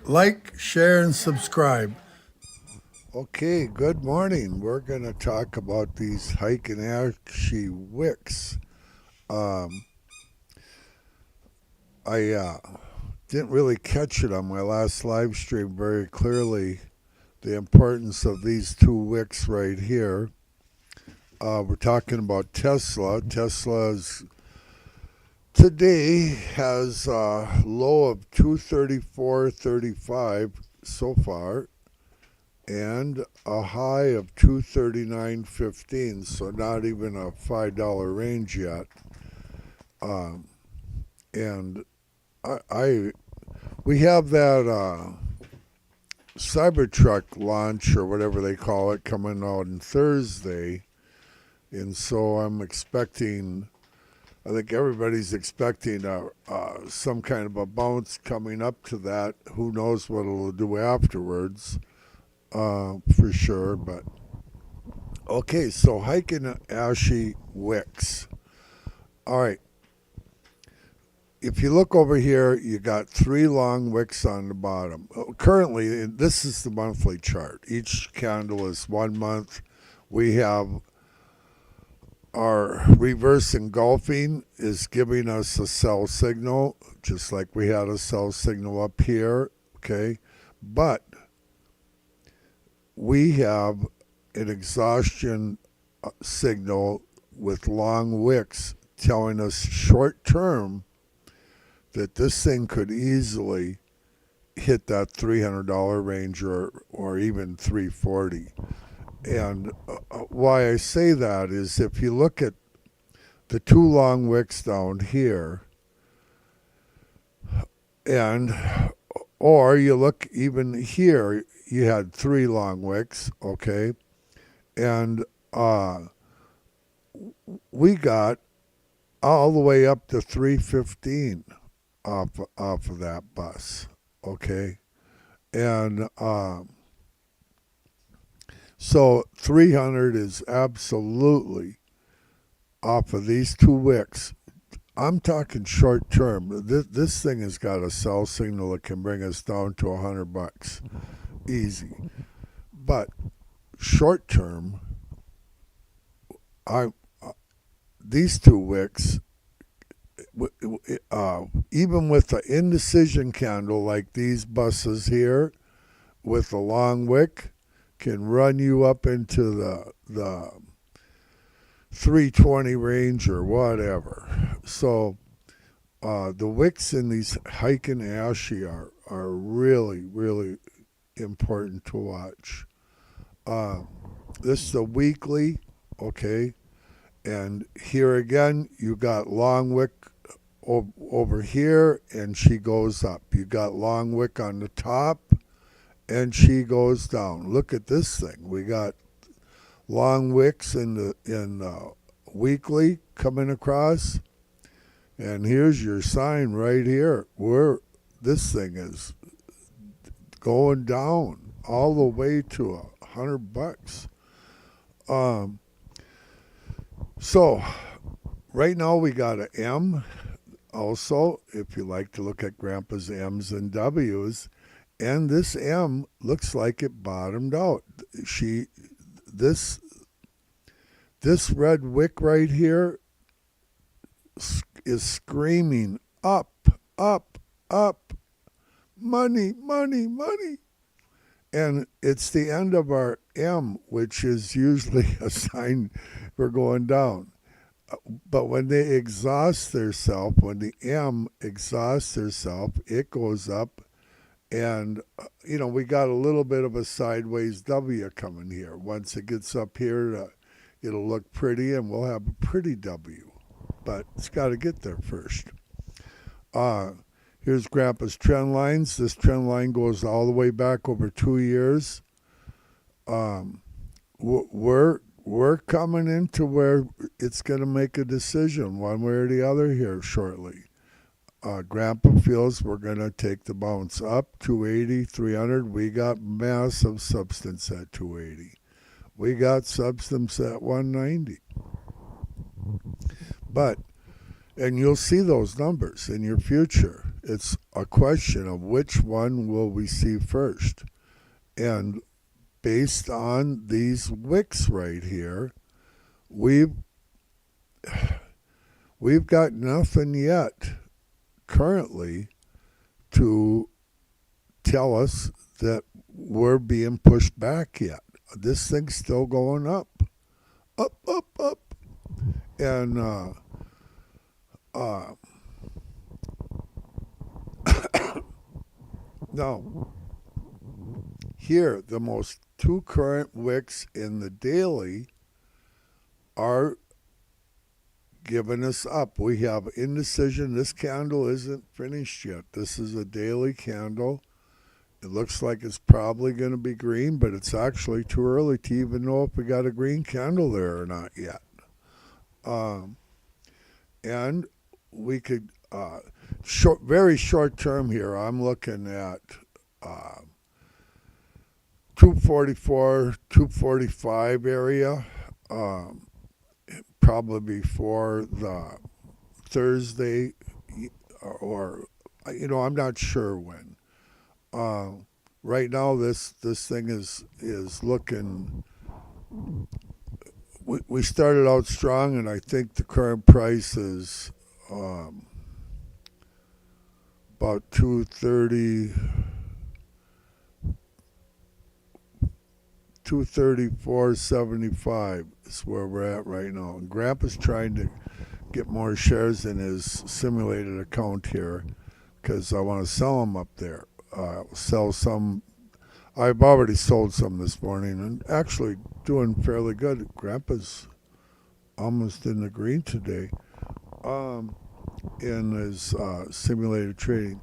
Like, share, and subscribe. Okay, good morning. We're going to talk about these Heiken Ashi Wicks. Um, I didn't really catch it on my last live stream very clearly, the importance of these two wicks right here. We're talking about Tesla. Tesla's today has a low of 234.35 so far, and a high of 239.15, so not even a $5 range yet. Um, and I we have that Cybertruck launch or whatever they call it coming out on Thursday, and so I'm expecting. I think everybody's expecting some kind of a bounce coming up to that. Who knows what it'll do afterwards, for sure. But okay, so Heiken Ashi Wicks. All right. If you look over here, you got three long wicks on the bottom. Currently, this is the monthly chart. Each candle is 1 month. We have our reverse engulfing is giving us a sell signal, just like we had a sell signal up here. Okay. But we have an exhaustion signal with long wicks telling us short term that this thing could easily hit that $300 range or even 340. And why I say that is if you look at the two long wicks down here, and or you look even here, you had three long wicks, okay, and we got all the way up to 315 off of that bus, okay, and so 300 is absolutely off of these two wicks. I'm talking short term. This thing has got a sell signal that can bring us down to $100, easy. But short term, I these two wicks, even with the indecision candle like these buses here, with the long wick, can run you up into the 320 range or whatever. So the wicks in these Heiken Ashi are really, really important to watch. This is a weekly, okay, and here again you got long wick over here, and she goes up. You got long wick on the top, and she goes down. Look at this thing. We got long wicks in the weekly coming across, and here's your sign right here where this thing is going down all the way to $100. So right now we got an M. Also, if you like to look at Grandpa's M's and W's, and this M looks like it bottomed out. This red wick right here is screaming up, up, up, money, money, money. And it's the end of our M, which is usually a sign for going down. But when they exhaust themselves, when the M exhausts herself, it goes up. And, we got a little bit of a sideways W coming here. Once it gets up here, it'll look pretty, and we'll have a pretty W. But it's got to get there first. Here's Grandpa's trend lines. This trend line goes all the way back over 2 years. We're coming into where it's going to make a decision one way or the other here shortly. Grandpa feels we're going to take the bounce up 280, 300. We got massive substance at 280. We got substance at 190. But, and you'll see those numbers in your future. It's a question of which one will we see first. And based on these wicks right here, we've got nothing yet currently to tell us that we're being pushed back yet. This thing's still going up, up, up, up. And uh, now, here, the most two current wicks in the daily are giving us up. We have indecision. This candle isn't finished yet. This is a daily candle. It looks like it's probably going to be green, but it's actually too early to even know if we got a green candle there or not yet. And we could, very short term here, I'm looking at 244, 245 area, probably before the Thursday, or, I'm not sure when. Right now, this thing is looking. We started out strong, and I think the current price is about 230, 234.75 is where we're at right now. And Grandpa's trying to get more shares in his simulated account here because I want to sell them up there. Sell some. I've already sold some this morning and actually doing fairly good. Grandpa's almost in the green today in his simulated trading.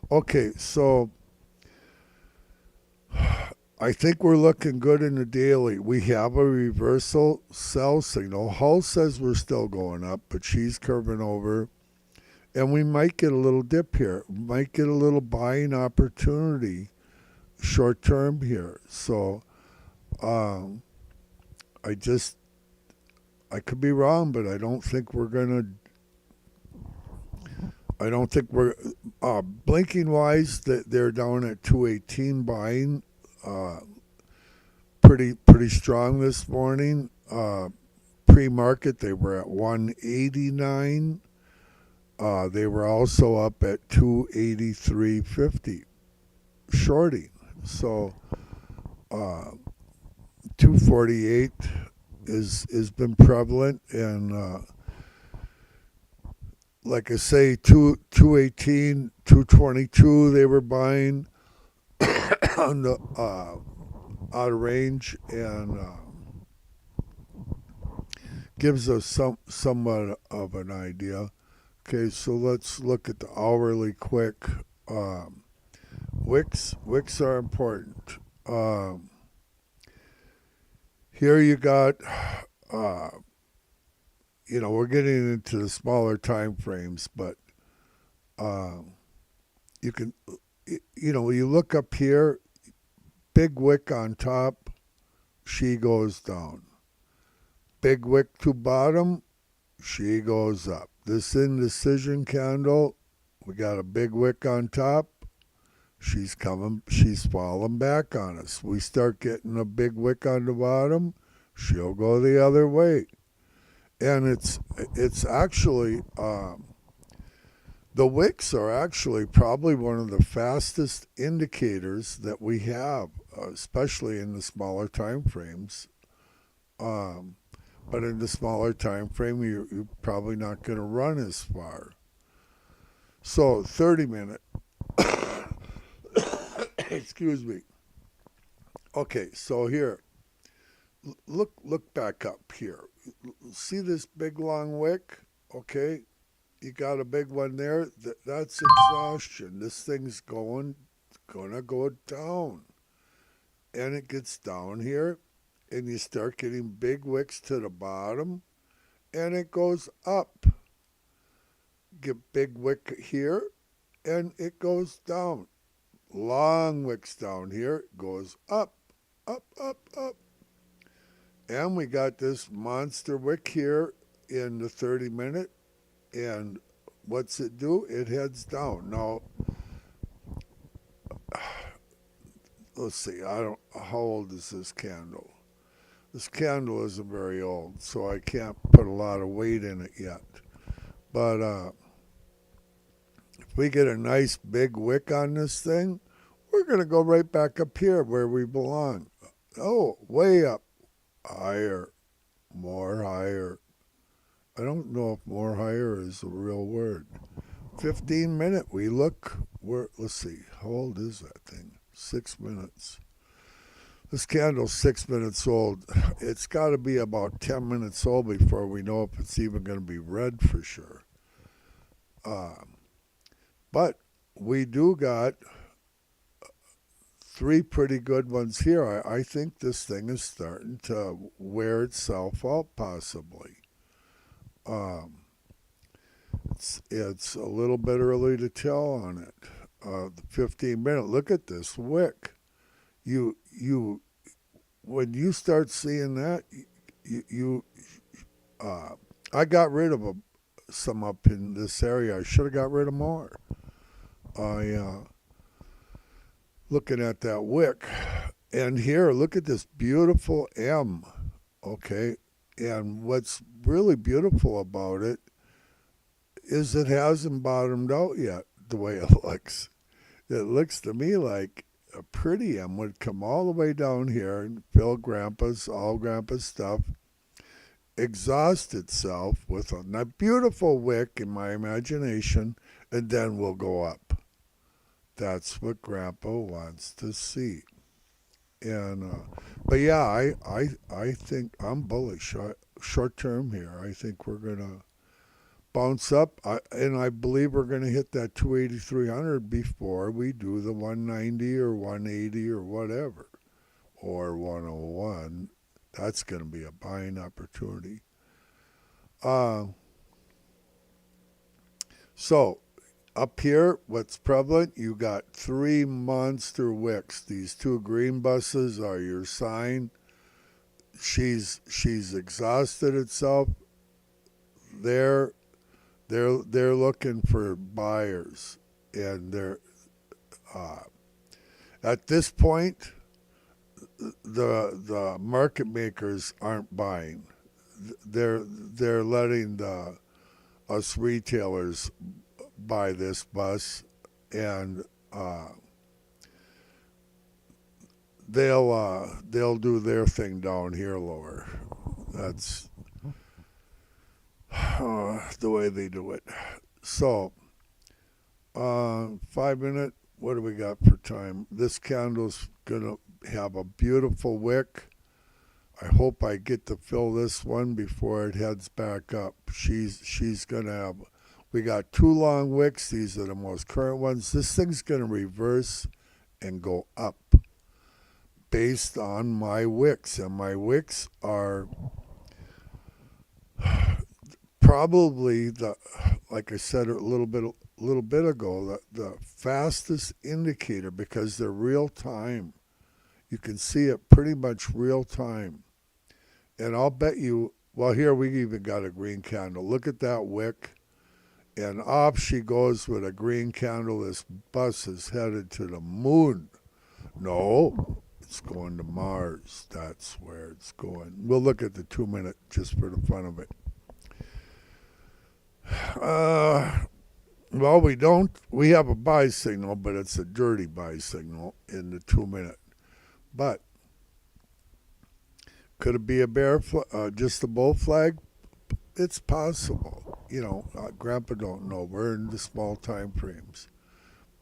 Okay, so I think we're looking good in the daily. We have a reversal sell signal. Hull says we're still going up, but she's curving over. And we might get a little dip here. Might get a little buying opportunity short term here. So I could be wrong, but I don't think we're blinking wise that they're down at 218 buying. Pretty strong this morning. Pre-market they were at 189. They were also up at 283.50 shorting. So 248 is been prevalent, and like I say, 218, 222 they were buying on the out of range, and gives us somewhat of an idea. Okay, so let's look at the hourly quick. Wicks are important. Here you got, we're getting into the smaller time frames, but you can, you look up here, big wick on top, she goes down. Big wick to bottom, she goes up. This indecision candle, we got a big wick on top. She's falling back on us. We start getting a big wick on the bottom, she'll go the other way. And it's actually, the wicks are actually probably one of the fastest indicators that we have, especially in the smaller time frames. But in the smaller time frame, you're probably not going to run as far. So 30-minute. Excuse me. Okay, so here, look back up here. See this big long wick? Okay, you got a big one there. That's exhaustion. This thing's gonna go down, and it gets down here, and you start getting big wicks to the bottom, and it goes up. Get big wick here, and it goes down. Long wicks down here, goes up, up, up, up. And we got this monster wick here in the 30-minute, and what's it do? It heads down. Now, let's see. I don't. How old is this candle? This candle isn't very old, so I can't put a lot of weight in it yet. But if we get a nice big wick on this thing, we're going to go right back up here where we belong. Oh, way up. Higher. More higher. I don't know if more higher is a real word. 15-minute. We look. Let's see. How old is that thing? 6 minutes. This candle's 6 minutes old. It's got to be about 10 minutes old before we know if it's even going to be red for sure. But we do got 3 pretty good ones here. I think this thing is starting to wear itself out possibly. It's a little bit early to tell on it. The 15-minute. Look at this wick. When you start seeing that, I got rid of some up in this area. I should have got rid of more. Looking at that wick, and here, look at this beautiful M. Okay, and what's really beautiful about it is it hasn't bottomed out yet. The way it looks to me like a pretty M would come all the way down here and fill all Grandpa's stuff, exhaust itself with a beautiful wick in my imagination, and then we'll go up. That's what Grandpa wants to see. And but yeah, I think I'm bullish short term here. I think we're gonna bounce up, and I believe we're going to hit that 280-300 before we do the 190 or 180 or whatever, or 101. That's going to be a buying opportunity. So up here, what's prevalent? You got 3 monster wicks. These 2 green buses are your sign. She's exhausted itself. They're looking for buyers, and they're at this point the market makers aren't buying. They're letting us retailers buy this bus, and they'll do their thing down here lower. That's the way they do it. So 5-minute. What do we got for time? This candle's gonna have a beautiful wick. I hope I get to fill this one before it heads back up. She's gonna have. We got 2 long wicks. These are the most current ones. This thing's gonna reverse and go up based on my wicks, and my wicks are probably like I said a little bit ago, the fastest indicator, because they're real time. You can see it pretty much real time. And I'll bet you, well, here we even got a green candle. Look at that wick. And off she goes with a green candle. This bus is headed to the moon. No, it's going to Mars. That's where it's going. We'll look at the 2-minute just for the fun of it. Well, we have a buy signal, but it's a dirty buy signal in the 2-minute. But could it be a just a bull flag? It's possible. Grandpa don't know. We're in the small time frames.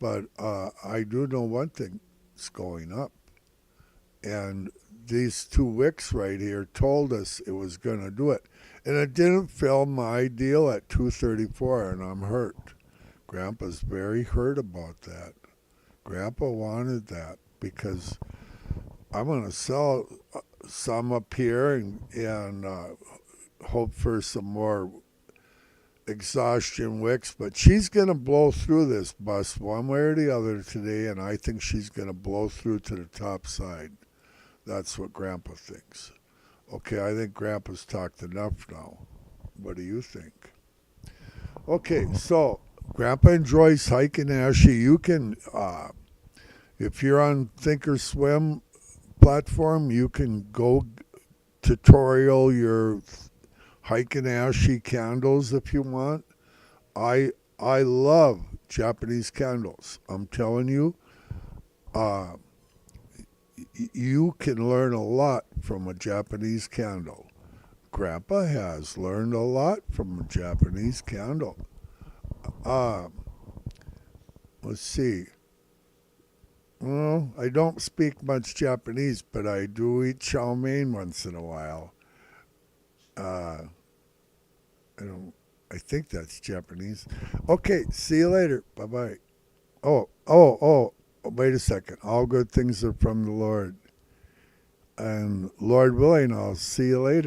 But I do know one thing. It's going up. And these 2 wicks right here told us it was going to do it. And it didn't fill my deal at 234, and I'm hurt. Grandpa's very hurt about that. Grandpa wanted that because I'm going to sell some up here and hope for some more exhaustion wicks. But she's going to blow through this bus one way or the other today, and I think she's going to blow through to the top side. That's what Grandpa thinks. Okay, I think Grandpa's talked enough now. What do you think? Okay, so Grandpa enjoys hiking, Ashi. You can, if you're on Thinkorswim platform, you can go tutorial your hiking Ashi candles if you want. I I love Japanese candles. I'm telling you, uh, you can learn a lot from a Japanese candle. Grandpa has learned a lot from a Japanese candle. Uh, let's see. Well, I don't speak much Japanese, but I do eat chow mein once in a while. Uh, I don't. I think that's Japanese. Okay, see you later. Bye bye. Oh. Wait a second. All good things are from the Lord. And Lord willing, I'll see you later.